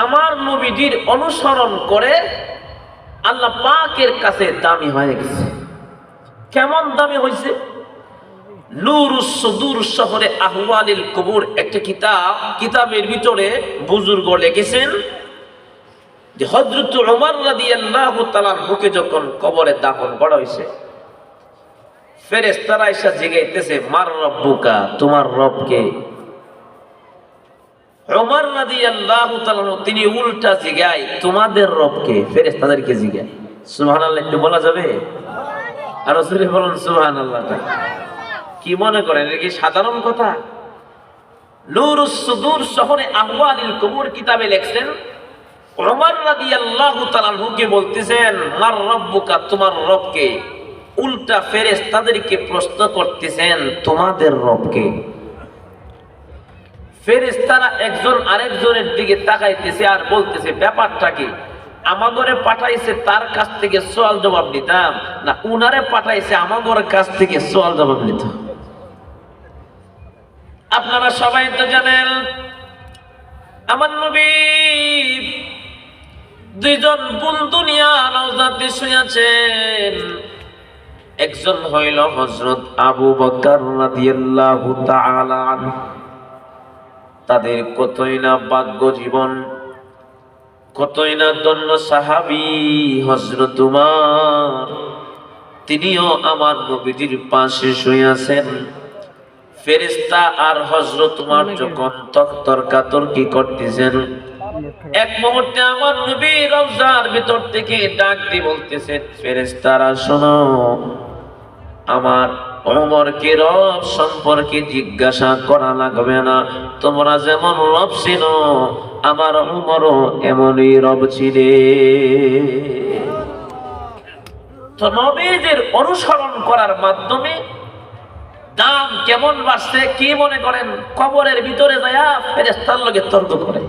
আমার নবীজির অনুসরণ করে আল্লাহ পাকের কাছে দামি হয়ে গেছে। কেমন দামি হয়েছে? নূরুস সুদূর শহরে আহওয়ালিল কবুর একটা কিতাবের ভিতরে বুজুর্গ লিখেছেন যে হযরত ওমর রাদিয়াল্লাহু তাআলার বুকে যখন কবরে দাফন করা হয়েছে, ফেরেশতারা এসে জিজ্ঞাসা মার রব্বুকা, তোমার রব কে? ওমর রাদিয়াল্লাহু তাআলা তিনি উল্টা জিজ্ঞাসা তোমাদের রব কে? ফেরেশতাদেরকে জিজ্ঞাসা। সুবহানাল্লাহ একটু বলা যাবে? আর রাসূল বলেন সুবহানাল্লাহ। কি মনে করেন এটা কি সাধারণ কথা? নূরুস সুদূর শহরে আহওয়ালিল কবুর কিতাবে লিখছেন ওমর রাদিয়াল্লাহু তাআলা কে বলতেছেন মার রব্বুকা, তোমার রব কে? উল্টা ফেরেশতাদেরকে প্রশ্ন করতেছেন তোমাদের রব কে? ফেরেশতারা একজন আরেকজনের দিকে তাকাইতেছে আর বলতেছে ব্যাপারটা কি? আমাগরে পাঠাইছে তার কাছ থেকে সওয়াল জবাব নিতাম, না উনারে পাঠাইছে আমাগর কাছ থেকে সওয়াল জবাব নিতাম? আপনারা সবাই তো জানেন আমার নবী দুইজন বন্ধু নিয়ে রওজাতে শুয়েছেন। একজন হইল হযরত আবু বকর রাদিয়াল্লাহু তাআলা আনহু। তাদের কতই না ভাগ্য জীবন, কতই না ধন্য সাহাবী হযরত উমর, তিনিও আমার নবীজির পাশে শুয়ে আছেন। ফেরেশতা আর হযরত উমর যখন তর্কাতর্কি করতেছেন, এক মুহূর্তে আমার নবী রওজার ভিতর থেকে ডাক দিয়ে বলতেছেন ফেরেশতারা শোনো, আমার ওমরকে রব সম্পর্কে জিজ্ঞাসা করা লাগবে না। তোমরা যেমন রব ছিল আমার ওমরও এমনই রব ছিলে। তো নবীদের অনুসরণ করার মাধ্যমে দাম কেমন বাড়ছে কি মনে করেন? কবরের ভিতরে যায়া ফেরেশতার লগে তর্ক করে।